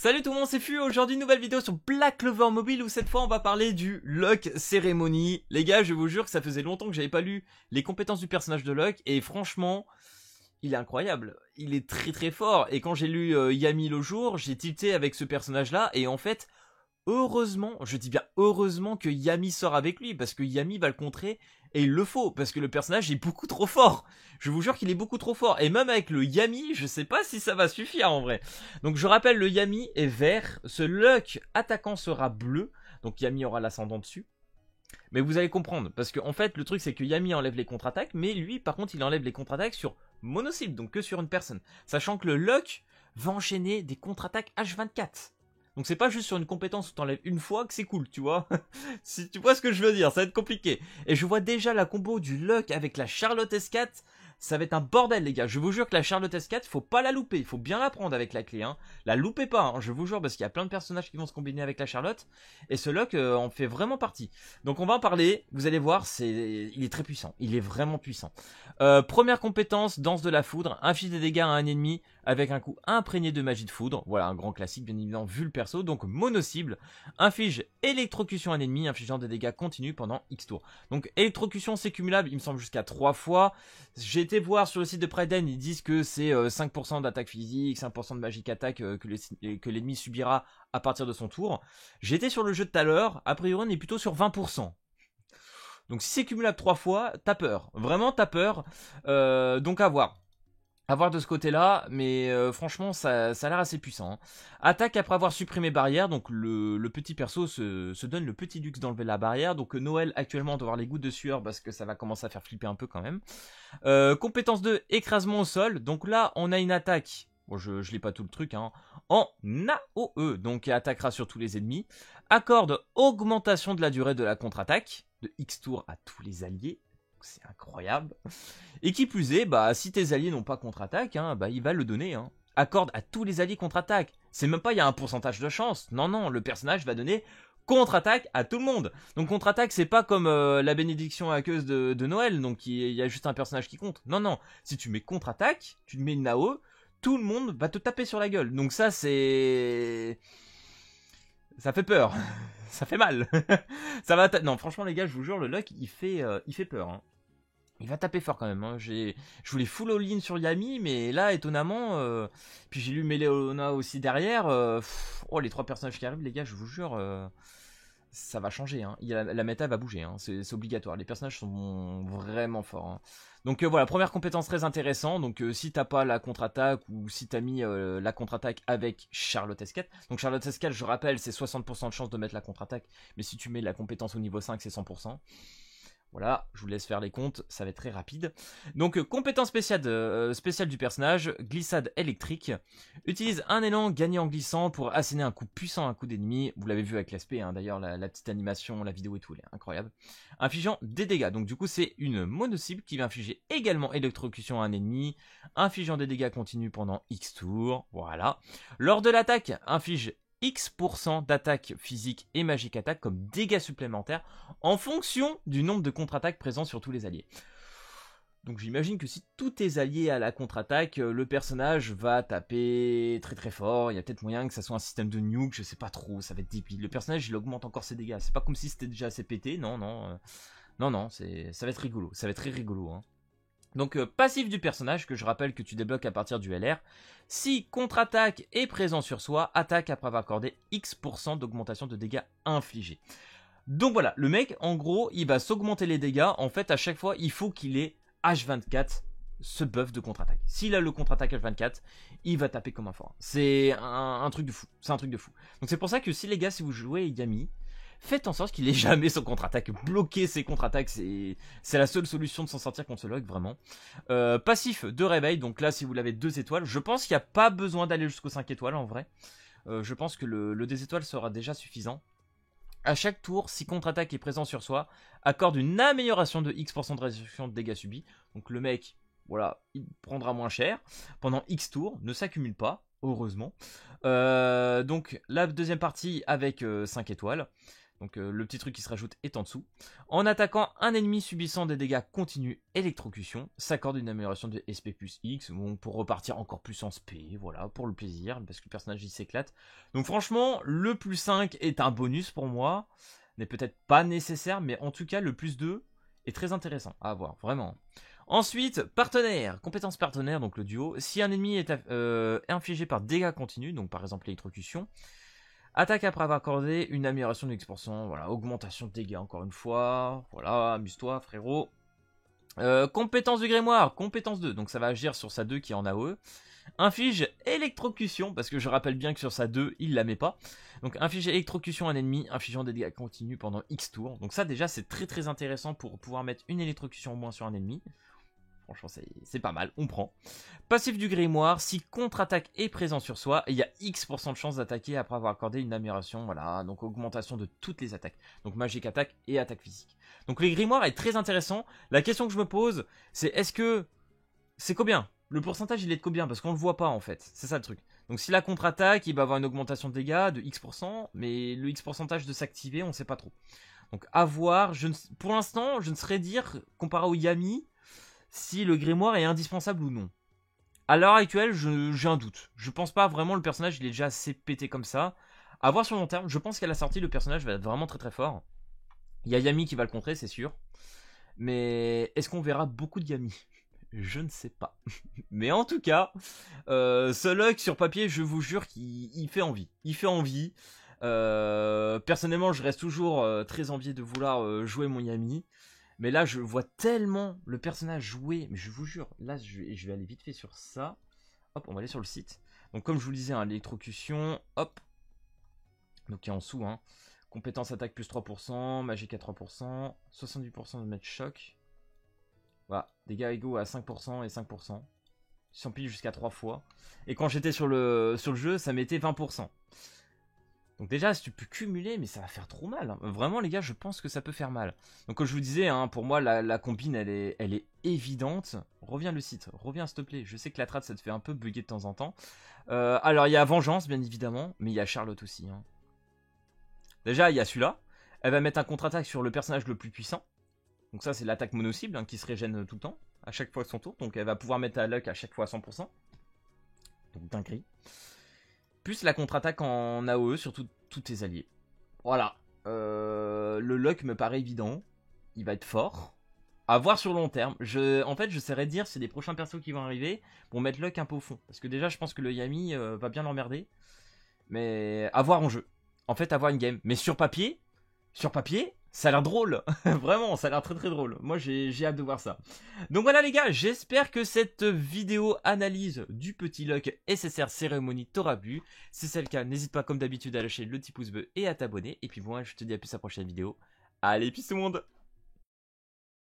Salut tout le monde, c'est Fu. Aujourd'hui, nouvelle vidéo sur Black Clover Mobile où cette fois on va parler du Luck Ceremony. Les gars, je vous jure que ça faisait longtemps que j'avais pas lu les compétences du personnage de Luck et franchement, il est incroyable. Il est très très fort. Et quand j'ai lu Yami le jour, j'ai tilté avec ce personnage là et en fait, heureusement, je dis bien heureusement que Yami sort avec lui parce que Yami va le contrer et il le faut parce que le personnage est beaucoup trop fort. Je vous jure qu'il est beaucoup trop fort et même avec le Yami, je sais pas si ça va suffire en vrai. Donc je rappelle, le Yami est vert, ce Luck attaquant sera bleu, donc Yami aura l'ascendant dessus. Mais vous allez comprendre, parce que en fait le truc c'est que Yami enlève les contre-attaques, mais lui par contre il enlève les contre-attaques sur mono-cible, donc que sur une personne. Sachant que le Luck va enchaîner des contre-attaques H24. Donc c'est pas juste sur une compétence où t'enlèves une fois que c'est cool, tu vois. Si tu vois ce que je veux dire, ça va être compliqué. Et je vois déjà la combo du Luck avec la Charlotte S4, ça va être un bordel les gars. Je vous jure que la Charlotte S4, faut pas la louper, il faut bien la prendre avec la clé, hein. La loupez pas, hein, je vous jure, parce qu'il y a plein de personnages qui vont se combiner avec la Charlotte. Et ce Luck en fait vraiment partie. Donc on va en parler, vous allez voir, il est très puissant, il est vraiment puissant. Première compétence, danse de la foudre, inflige des dégâts à un ennemi avec un coup imprégné de magie de foudre. Voilà, un grand classique bien évidemment vu le perso. Donc mono-cible, inflige électrocution à un ennemi, infligeant des dégâts continus pendant X tours. Donc électrocution c'est cumulable, il me semble jusqu'à 3 fois. J'ai été voir sur le site de Priden, ils disent que c'est 5% d'attaque physique, 5% de magique attaque que l'ennemi subira à partir de son tour. J'étais sur le jeu de tout à l'heure, a priori on est plutôt sur 20%. Donc si c'est cumulable 3 fois, t'as peur. Vraiment t'as peur. Donc à voir. À voir de ce côté-là, mais franchement ça a l'air assez puissant, hein. Attaque après avoir supprimé barrière, donc le petit perso se donne le petit luxe d'enlever la barrière. Donc Noël actuellement on doit avoir les gouttes de sueur parce que ça va commencer à faire flipper un peu quand même. Compétence 2, écrasement au sol. Donc là on a une attaque, bon je lis pas tout le truc, hein, en AOE, donc elle attaquera sur tous les ennemis. Accorde augmentation de la durée de la contre-attaque, de X tours à tous les alliés. C'est incroyable. Et qui plus est, bah si tes alliés n'ont pas contre-attaque, hein, bah il va le donner, hein. Accorde à tous les alliés contre-attaque. C'est même pas il y a un pourcentage de chance. Non, non, le personnage va donner contre-attaque à tout le monde. Donc contre-attaque, c'est pas comme la bénédiction aqueuse de Noël, donc il y a juste un personnage qui compte. Non, non, si tu mets contre-attaque, tu mets une AOE, tout le monde va te taper sur la gueule. Donc ça, c'est... ça fait peur. Ça fait mal. Ça va... Non, franchement les gars, je vous jure, le Luck, il fait peur, hein. Il va taper fort quand même, hein. Je voulais full all-in sur Yami, mais là, étonnamment... Puis j'ai lu Meleona aussi derrière. Oh, les 3 personnages qui arrivent, les gars, je vous jure... ça va changer, hein. La méta va bouger, hein. C'est obligatoire. Les personnages sont vraiment forts, hein. Donc voilà, première compétence très intéressante. Donc si t'as pas la contre-attaque ou si t'as mis la contre-attaque avec Charlotte S4. Donc Charlotte S4, je rappelle, c'est 60% de chance de mettre la contre-attaque. Mais si tu mets la compétence au niveau 5, c'est 100%. Voilà, je vous laisse faire les comptes, ça va être très rapide. Donc, compétence spéciale du personnage, glissade électrique. Utilise un élan gagné en glissant pour asséner un coup puissant à un coup d'ennemi. Vous l'avez vu avec l'aspect, hein, d'ailleurs, la petite animation, la vidéo et tout, elle est incroyable. Infligeant des dégâts, donc du coup, c'est une mono-cible qui va infliger également électrocution à un ennemi. Infligeant des dégâts continus pendant X tours, voilà. Lors de l'attaque, inflige X% d'attaque physique et magique attaque comme dégâts supplémentaires en fonction du nombre de contre-attaques présents sur tous les alliés. Donc j'imagine que si tous tes alliés à la contre-attaque, le personnage va taper très très fort. Il y a peut-être moyen que ça soit un système de nuke, je sais pas trop, ça va être débile. Le personnage il augmente encore ses dégâts, c'est pas comme si c'était déjà assez pété, non, non. Non, ça va être rigolo, ça va être très rigolo, hein. Donc passif du personnage, que je rappelle que tu débloques à partir du LR. Si contre-attaque est présent sur soi, attaque après avoir accordé X% d'augmentation de dégâts infligés. Donc voilà, le mec, en gros, il va s'augmenter les dégâts. En fait, à chaque fois, il faut qu'il ait H24 ce buff de contre-attaque. S'il a le contre-attaque H24, il va taper comme un fort. C'est un truc de fou. C'est un truc de fou. Donc c'est pour ça que si les gars, si vous jouez Yami, faites en sorte qu'il ait jamais son contre-attaque. Bloquer ses contre-attaques, c'est la seule solution de s'en sortir contre ce Luck, vraiment. Passif de réveil, donc là si vous l'avez 2 étoiles, je pense qu'il n'y a pas besoin d'aller jusqu'aux 5 étoiles en vrai. Je pense que le 2 étoiles sera déjà suffisant. À chaque tour, si contre-attaque est présent sur soi, accorde une amélioration de X% de réduction de dégâts subis. Donc le mec, voilà, il prendra moins cher. Pendant X tours, ne s'accumule pas, heureusement. Donc la deuxième partie avec 5 étoiles. Donc le petit truc qui se rajoute est en dessous. En attaquant un ennemi subissant des dégâts continus électrocution, s'accorde une amélioration de SP plus X, bon, pour repartir encore plus en SP, voilà, pour le plaisir, parce que le personnage il s'éclate. Donc franchement, le plus 5 est un bonus pour moi, n'est peut-être pas nécessaire, mais en tout cas le plus 2 est très intéressant à avoir, vraiment. Ensuite, partenaire, compétence partenaire, donc le duo. Si un ennemi est infligé par dégâts continus, donc par exemple l'électrocution, attaque après avoir accordé une amélioration de X%, voilà, augmentation de dégâts encore une fois, voilà, amuse-toi frérot. Compétence du grimoire, compétence 2, donc ça va agir sur sa 2 qui est en AOE. Inflige électrocution, parce que je rappelle bien que sur sa 2, il la met pas. Donc inflige électrocution à un ennemi, infligeant des dégâts continus pendant X tours. Donc ça déjà c'est très très intéressant pour pouvoir mettre une électrocution au moins sur un ennemi. Franchement, c'est pas mal, on prend. Passif du grimoire, si contre-attaque est présent sur soi, il y a X% de chance d'attaquer après avoir accordé une amélioration, voilà, donc augmentation de toutes les attaques. Donc magique attaque et attaque physique. Donc les grimoires est très intéressant. La question que je me pose, c'est est-ce que... C'est combien? Le pourcentage il est de combien? Parce qu'on le voit pas en fait, c'est ça le truc. Donc si la contre-attaque, il va avoir une augmentation de dégâts de X%, mais le X pourcentage de s'activer, on sait pas trop. Donc à voir, pour l'instant, je ne saurais dire, comparé au Yami, si le grimoire est indispensable ou non. À l'heure actuelle, j'ai un doute. Je pense pas vraiment le personnage, il est déjà assez pété comme ça. À voir sur long terme, je pense qu'à la sortie, le personnage va être vraiment très très fort. Il y a Yami qui va le contrer, c'est sûr. Mais est-ce qu'on verra beaucoup de Yami? Je ne sais pas. Mais en tout cas, ce Locke sur papier, je vous jure qu'il fait envie. Il fait envie. Personnellement, je reste toujours très envieux de vouloir jouer mon Yami. Mais là, je vois tellement le personnage jouer. Mais je vous jure, là, je vais aller vite fait sur ça. Hop, on va aller sur le site. Donc, comme je vous le disais, hein, l'électrocution. Hop. Donc, il est en dessous. Hein. Compétence attaque plus 3%. Magique à 3%. 70% de match choc. Voilà. Dégâts égaux à 5% et 5%. S'empile jusqu'à 3 fois. Et quand j'étais sur le jeu, ça mettait 20%. Donc déjà, si tu peux cumuler, mais ça va faire trop mal. Hein. Vraiment, les gars, je pense que ça peut faire mal. Donc comme je vous disais, hein, pour moi, la combine, elle est évidente. Reviens le site, reviens s'il te plaît. Je sais que la trad, ça te fait un peu bugger de temps en temps. Alors, il y a Vengeance, bien évidemment, mais il y a Charlotte aussi. Hein. Déjà, il y a celui-là. Elle va mettre un contre-attaque sur le personnage le plus puissant. Donc ça, c'est l'attaque mono-cible, hein, qui se régène tout le temps, à chaque fois de son tour. Donc elle va pouvoir mettre à Luck à chaque fois à 100%. Donc dinguerie. Plus la contre-attaque en AOE sur tous tes alliés. Voilà. Le Luck me paraît évident. Il va être fort. À voir sur long terme. En fait, je saurais dire c'est les prochains persos qui vont arriver pour mettre Luck un peu au fond. Parce que déjà, je pense que le Yami va bien l'emmerder. Mais à voir en jeu. En fait, à voir une game. Mais sur papier, ça a l'air drôle. Vraiment, ça a l'air très très drôle. Moi, j'ai hâte de voir ça. Donc voilà les gars, j'espère que cette vidéo analyse du petit Locke SSR Ceremony t'aura plu. Si c'est le cas, n'hésite pas comme d'habitude à lâcher le petit pouce bleu et à t'abonner. Et puis moi, je te dis à plus à la prochaine vidéo. Allez, peace tout le monde!